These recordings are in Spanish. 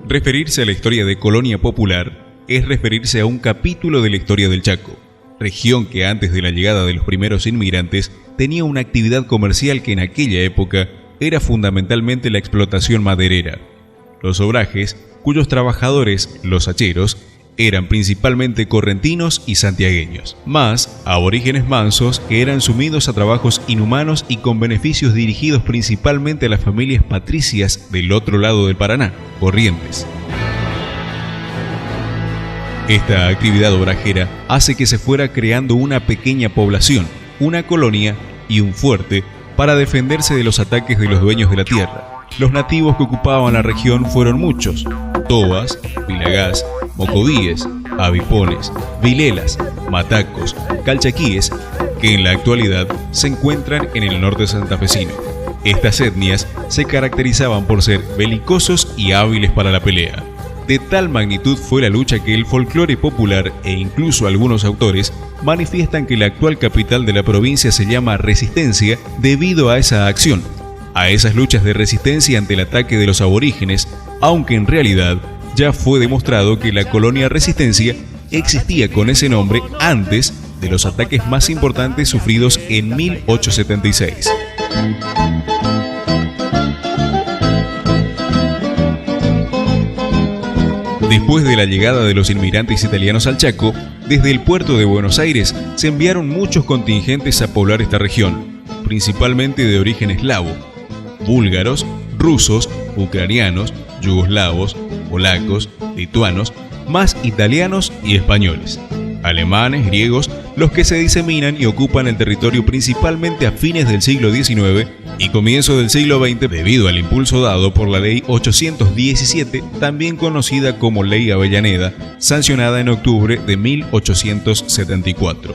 Referirse a la historia de Colonia Popular es referirse a un capítulo de la historia del Chaco, región que antes de la llegada de los primeros inmigrantes tenía una actividad comercial que en aquella época era fundamentalmente la explotación maderera. Los obrajes, cuyos trabajadores, los hacheros, eran principalmente correntinos y santiagueños, más aborígenes mansos que eran sumidos a trabajos inhumanos y con beneficios dirigidos principalmente a las familias patricias del otro lado del Paraná, Corrientes. Esta actividad obrajera hace que se fuera creando una pequeña población, una colonia y un fuerte para defenderse de los ataques de los dueños de la tierra. Los nativos que ocupaban la región fueron muchos: tobas, vilagás, mocovíes, avipones, vilelas, matacos, calchaquíes, que en la actualidad se encuentran en el norte santafesino. Estas etnias se caracterizaban por ser belicosos y hábiles para la pelea. De tal magnitud fue la lucha que el folclore popular e incluso algunos autores manifiestan que la actual capital de la provincia se llama Resistencia debido a esa acción, a esas luchas de resistencia ante el ataque de los aborígenes, aunque en realidad ya fue demostrado que la colonia Resistencia existía con ese nombre antes de los ataques más importantes sufridos en 1876. Después de la llegada de los inmigrantes italianos al Chaco, desde el puerto de Buenos Aires se enviaron muchos contingentes a poblar esta región, principalmente de origen eslavo: búlgaros, rusos, ucranianos, yugoslavos, polacos, lituanos, más italianos y españoles, alemanes, griegos, los que se diseminan y ocupan el territorio principalmente a fines del siglo XIX y comienzo del siglo XX debido al impulso dado por la Ley 817, también conocida como Ley Avellaneda, sancionada en octubre de 1874.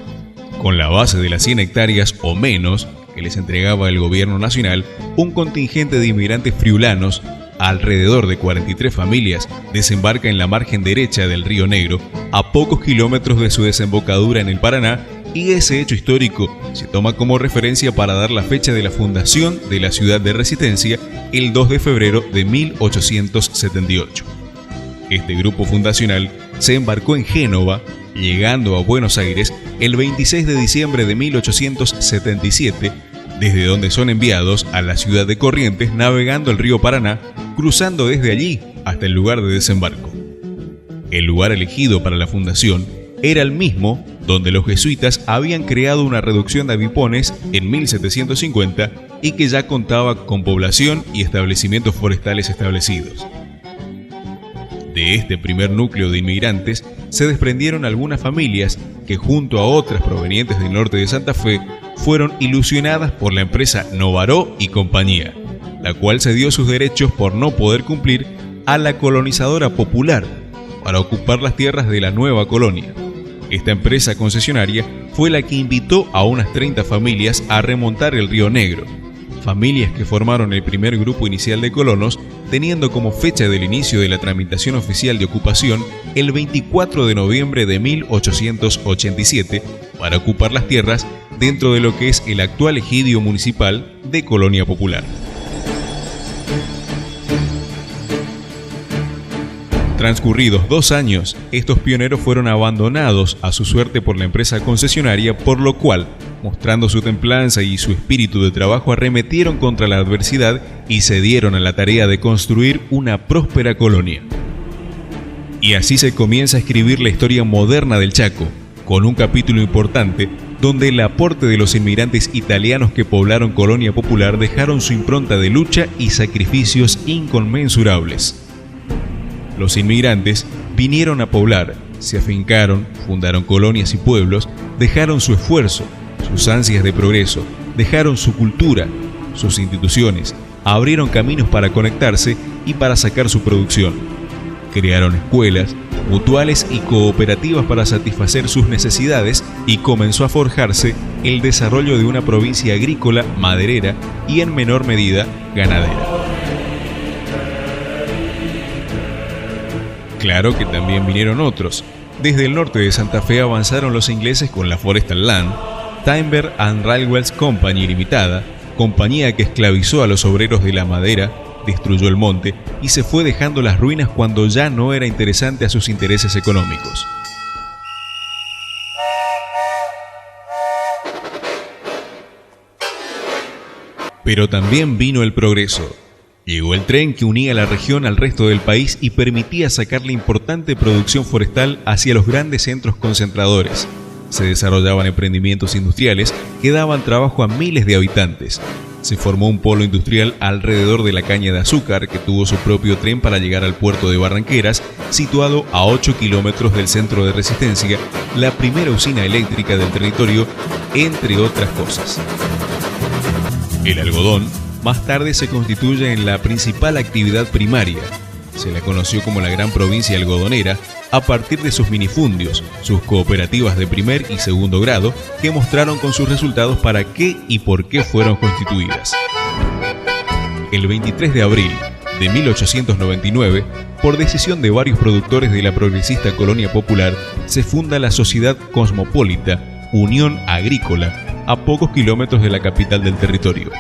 Con la base de las 100 hectáreas o menos que les entregaba el gobierno nacional, un contingente de inmigrantes friulanos, alrededor de 43 familias, desembarca en la margen derecha del Río Negro, a pocos kilómetros de su desembocadura en el Paraná, y ese hecho histórico se toma como referencia para dar la fecha de la fundación de la ciudad de Resistencia, el 2 de febrero de 1878. Este grupo fundacional se embarcó en Génova, llegando a Buenos Aires el 26 de diciembre de 1877, desde donde son enviados a la ciudad de Corrientes navegando el río Paraná, cruzando desde allí hasta el lugar de desembarco. El lugar elegido para la fundación era el mismo donde los jesuitas habían creado una reducción de avipones en 1750 y que ya contaba con población y establecimientos forestales establecidos. De este primer núcleo de inmigrantes se desprendieron algunas familias que, junto a otras provenientes del norte de Santa Fe, fueron ilusionadas por la empresa Novaró y compañía, la cual cedió sus derechos por no poder cumplir a la colonizadora Popular para ocupar las tierras de la nueva colonia. Esta empresa concesionaria fue la que invitó a unas 30 familias a remontar el Río Negro, familias que formaron el primer grupo inicial de colonos, teniendo como fecha del inicio de la tramitación oficial de ocupación el 24 de noviembre de 1887 para ocupar las tierras dentro de lo que es el actual ejido municipal de Colonia Popular. Transcurridos 2 años, estos pioneros fueron abandonados a su suerte por la empresa concesionaria, por lo cual, mostrando su templanza y su espíritu de trabajo, arremetieron contra la adversidad y se dieron a la tarea de construir una próspera colonia. Y así se comienza a escribir la historia moderna del Chaco, con un capítulo importante donde el aporte de los inmigrantes italianos que poblaron Colonia Popular dejaron su impronta de lucha y sacrificios inconmensurables. Los inmigrantes vinieron a poblar, se afincaron, fundaron colonias y pueblos, dejaron su esfuerzo, sus ansias de progreso, dejaron su cultura, sus instituciones, abrieron caminos para conectarse y para sacar su producción. Crearon escuelas, mutuales y cooperativas para satisfacer sus necesidades y comenzó a forjarse el desarrollo de una provincia agrícola, maderera y en menor medida ganadera. Claro que también vinieron otros. Desde el norte de Santa Fe avanzaron los ingleses con la Forestal Land, Timber and Railways Company Limitada, compañía que esclavizó a los obreros de la madera destruyó el monte y se fue dejando las ruinas cuando ya no era interesante a sus intereses económicos. Pero también vino el progreso. Llegó el tren que unía la región al resto del país y permitía sacar la importante producción forestal hacia los grandes centros concentradores. Se desarrollaban emprendimientos industriales que daban trabajo a miles de habitantes. Se formó un polo industrial alrededor de la caña de azúcar que tuvo su propio tren para llegar al puerto de Barranqueras, situado a 8 kilómetros del centro de Resistencia, la primera usina eléctrica del territorio, entre otras cosas. El algodón más tarde se constituye en la principal actividad primaria. Se la conoció como la Gran Provincia Algodonera a partir de sus minifundios, sus cooperativas de primer y segundo grado, que mostraron con sus resultados para qué y por qué fueron constituidas. El 23 de abril de 1899, por decisión de varios productores de la progresista Colonia Popular, se funda la Sociedad Cosmopolita Unión Agrícola, a pocos kilómetros de la capital del territorio.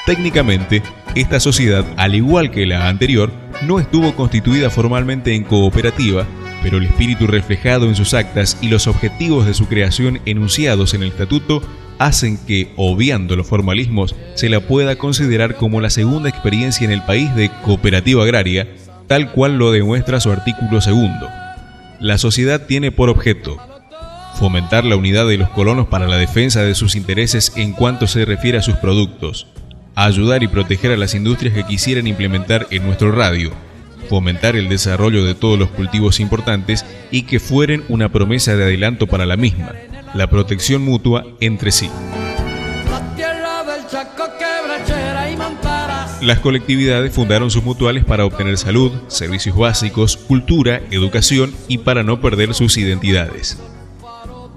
Técnicamente, esta sociedad, al igual que la anterior, no estuvo constituida formalmente en cooperativa, pero el espíritu reflejado en sus actas y los objetivos de su creación enunciados en el estatuto hacen que, obviando los formalismos, se la pueda considerar como la segunda experiencia en el país de cooperativa agraria, tal cual lo demuestra su artículo segundo. La sociedad tiene por objeto fomentar la unidad de los colonos para la defensa de sus intereses en cuanto se refiere a sus productos, ayudar y proteger a las industrias que quisieran implementar en nuestro radio, fomentar el desarrollo de todos los cultivos importantes y que fueren una promesa de adelanto para la misma, la protección mutua entre sí. Las colectividades fundaron sus mutuales para obtener salud, servicios básicos, cultura, educación y para no perder sus identidades.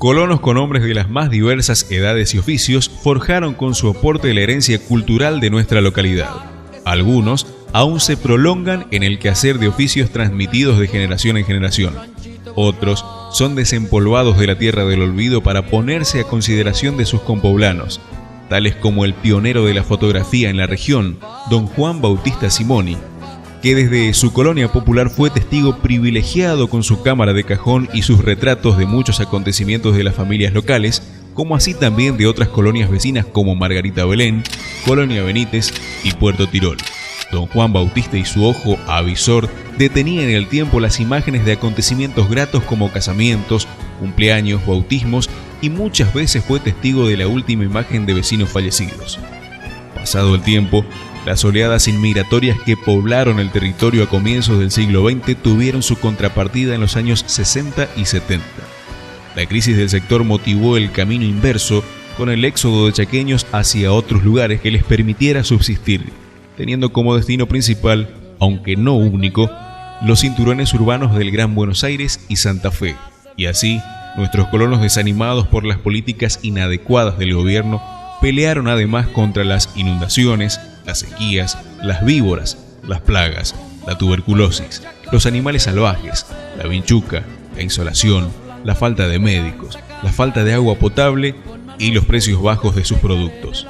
Colonos con hombres de las más diversas edades y oficios forjaron con su aporte la herencia cultural de nuestra localidad. Algunos aún se prolongan en el quehacer de oficios transmitidos de generación en generación. Otros son desempolvados de la tierra del olvido para ponerse a consideración de sus compoblanos, tales como el pionero de la fotografía en la región, don Juan Bautista Simoni, que desde su colonia popular fue testigo privilegiado con su cámara de cajón y sus retratos de muchos acontecimientos de las familias locales, como así también de otras colonias vecinas como Margarita Belén, Colonia Benítez y Puerto Tirol. Don Juan Bautista y su ojo avisor detenían en el tiempo las imágenes de acontecimientos gratos como casamientos, cumpleaños, bautismos y muchas veces fue testigo de la última imagen de vecinos fallecidos. Pasado el tiempo, las oleadas inmigratorias que poblaron el territorio a comienzos del siglo XX tuvieron su contrapartida en los años 60 y 70. La crisis del sector motivó el camino inverso con el éxodo de chaqueños hacia otros lugares que les permitiera subsistir, teniendo como destino principal, aunque no único, los cinturones urbanos del Gran Buenos Aires y Santa Fe. Y así, nuestros colonos desanimados por las políticas inadecuadas del gobierno pelearon además contra las inundaciones, las sequías, las víboras, las plagas, la tuberculosis, los animales salvajes, la vinchuca, la insolación, la falta de médicos, la falta de agua potable y los precios bajos de sus productos.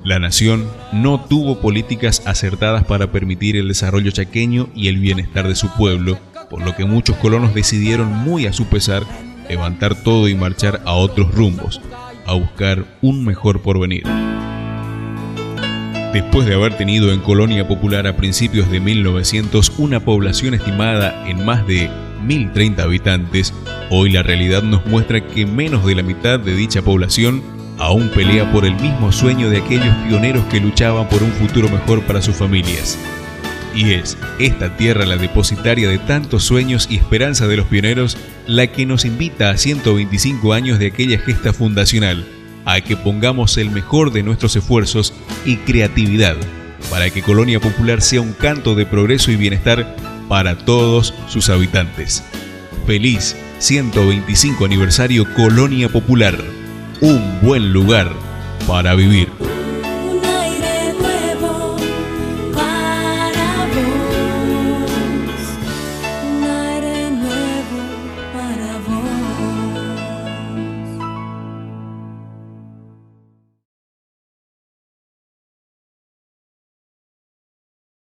La nación no tuvo políticas acertadas para permitir el desarrollo chaqueño y el bienestar de su pueblo, por lo que muchos colonos decidieron muy a su pesar levantar todo y marchar a otros rumbos, a buscar un mejor porvenir. Después de haber tenido en Colonia Popular a principios de 1900 una población estimada en más de 1030 habitantes, hoy la realidad nos muestra que menos de la mitad de dicha población aún pelea por el mismo sueño de aquellos pioneros que luchaban por un futuro mejor para sus familias. Y es esta tierra la depositaria de tantos sueños y esperanza de los pioneros la que nos invita a 125 años de aquella gesta fundacional, a que pongamos el mejor de nuestros esfuerzos y creatividad para que Colonia Popular sea un canto de progreso y bienestar para todos sus habitantes. Feliz 125 aniversario Colonia Popular, un buen lugar para vivir.